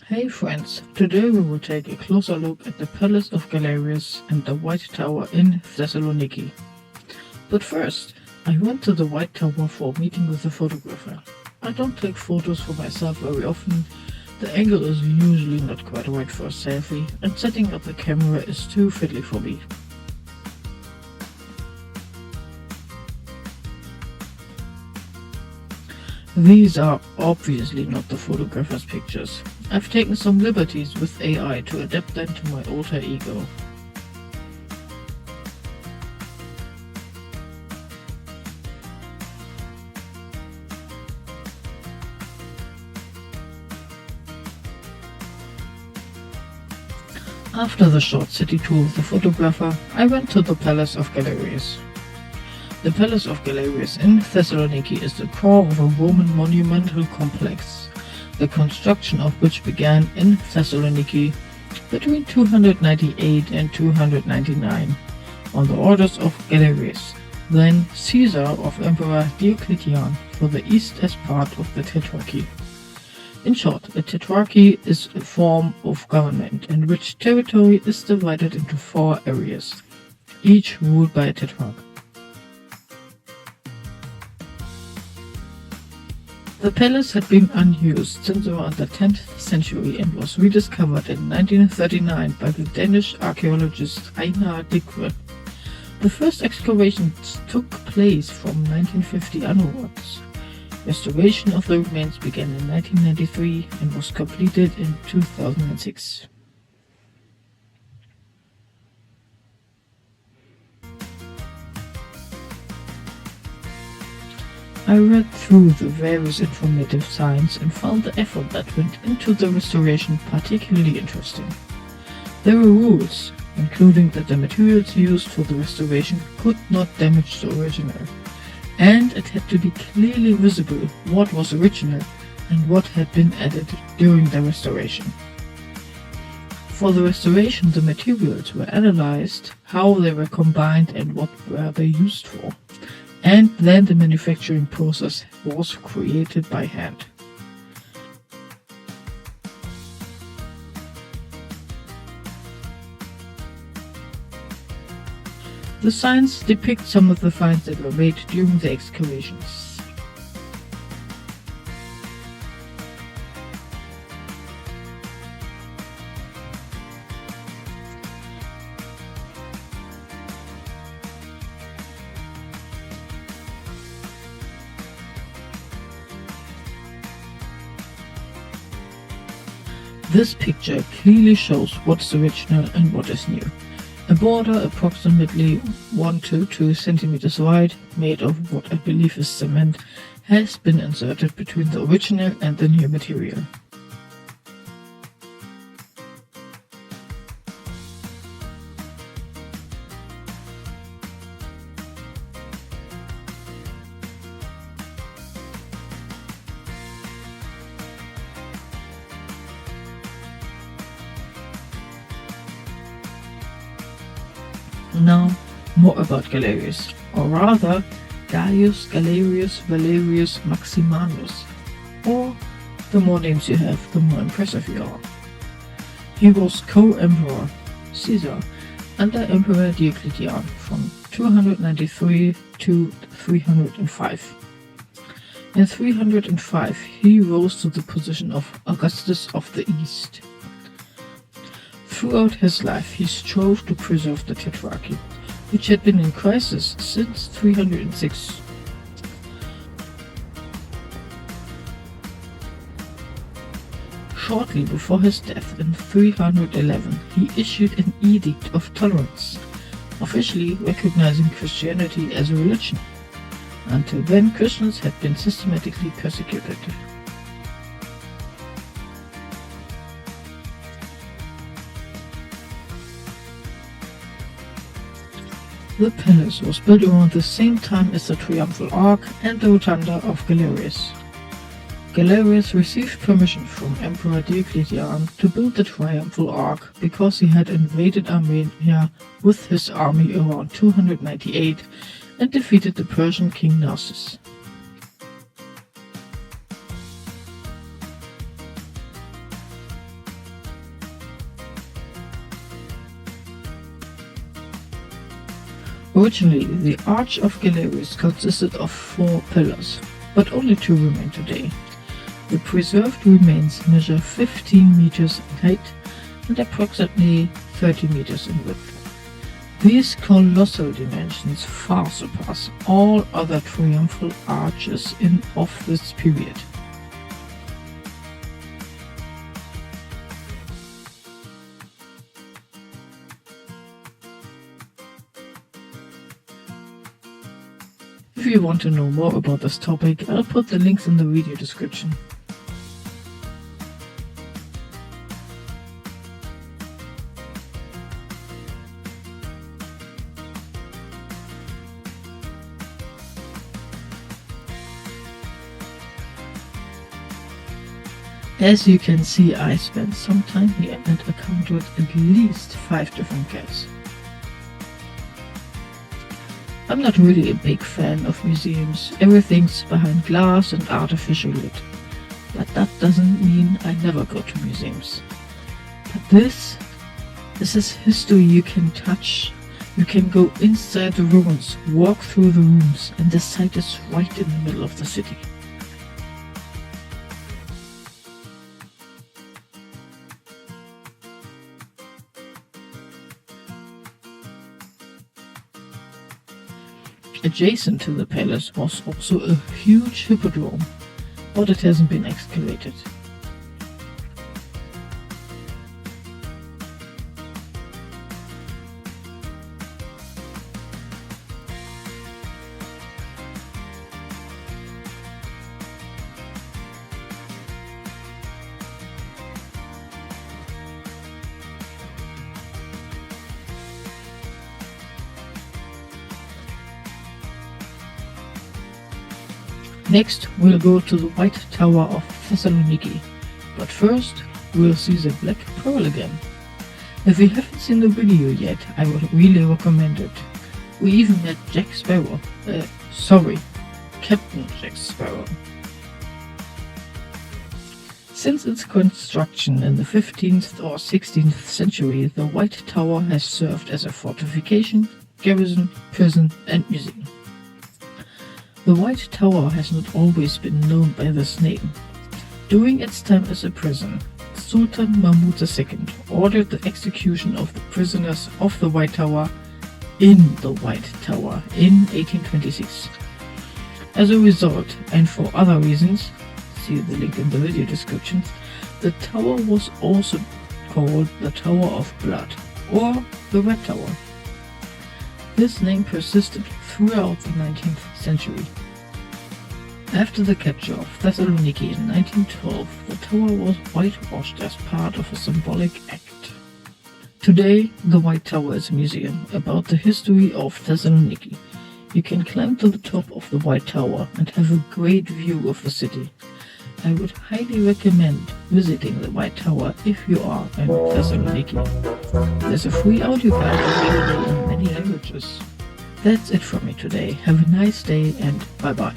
Hey friends, today we will take a closer look at the Palace of Galerius and the White Tower in Thessaloniki. But first, I went to the White Tower for a meeting with a photographer. I don't take photos for myself very often, the angle is usually not quite right for a selfie, and setting up the camera is too fiddly for me. These are obviously not the photographer's pictures. I've taken some liberties with AI to adapt them to my alter ego. After the short city tour with the photographer, I went to the Palace of Galerius. The Palace of Galerius in Thessaloniki is the core of a Roman monumental complex, the construction of which began in Thessaloniki between 298 and 299 on the orders of Galerius, then Caesar of Emperor Diocletian, for the east as part of the Tetrarchy. In short, a tetrarchy is a form of government in which territory is divided into 4 areas, each ruled by a tetrarch. The palace had been unused since around the 10th century and was rediscovered in 1939 by the Danish archaeologist Einar Dikve. The first excavations took place from 1950 onwards. Restoration of the remains began in 1993 and was completed in 2006. I read through the various informative signs and found the effort that went into the restoration particularly interesting. There were rules, including that the materials used for the restoration could not damage the original, and it had to be clearly visible what was original and what had been added during the restoration. For the restoration, the materials were analyzed, how they were combined and what were they used for, and then the manufacturing process was created by hand. The signs depict some of the finds that were made during the excavations. This picture clearly shows what is original and what is new. A border approximately 1 to 2 centimeters wide, made of what I believe is cement, has been inserted between the original and the new material. Now, more about Galerius, or rather, Gaius Galerius Valerius Maximanus, or the more names you have, the more impressive you are. He was co-emperor, Caesar, under Emperor Diocletian from 293 to 305. In 305, he rose to the position of Augustus of the East. Throughout his life, he strove to preserve the Tetrarchy, which had been in crisis since 306. Shortly before his death in 311, he issued an Edict of Tolerance, officially recognizing Christianity as a religion. Until then, Christians had been systematically persecuted. The palace was built around the same time as the Triumphal Arch and the Rotunda of Galerius. Galerius received permission from Emperor Diocletian to build the Triumphal Arch because he had invaded Armenia with his army around 298 and defeated the Persian king Narses. Originally, the Arch of Galerius consisted of 4 pillars, but only 2 remain today. The preserved remains measure 15 meters in height and approximately 30 meters in width. These colossal dimensions far surpass all other triumphal arches of this period. If you want to know more about this topic, I'll put the links in the video description. As you can see, I spent some time here and encountered at least 5 different cats. I'm not really a big fan of museums. Everything's behind glass and artificial lit. But that doesn't mean I never go to museums. But this is history you can touch. You can go inside the ruins, walk through the rooms, and the site is right in the middle of the city. Adjacent to the palace was also a huge hippodrome, but it hasn't been excavated. Next, we'll go to the White Tower of Thessaloniki, but first we'll see the Black Pearl again. If you haven't seen the video yet, I would really recommend it. We even met Jack Sparrow, Captain Jack Sparrow. Since its construction in the 15th or 16th century, the White Tower has served as a fortification, garrison, prison and museum. The White Tower has not always been known by this name. During its time as a prison, Sultan Mahmud II ordered the execution of the prisoners of the White Tower in the White Tower in 1826. As a result, and for other reasons, see the link in the video description, the tower was also called the Tower of Blood or the Red Tower. This name persisted throughout the 19th century. After the capture of Thessaloniki in 1912, the tower was whitewashed as part of a symbolic act. Today, the White Tower is a museum about the history of Thessaloniki. You can climb to the top of the White Tower and have a great view of the city. I would highly recommend visiting the White Tower if you are in Thessaloniki. There's a free audio guide available in many languages. That's it from me today. Have a nice day and bye bye.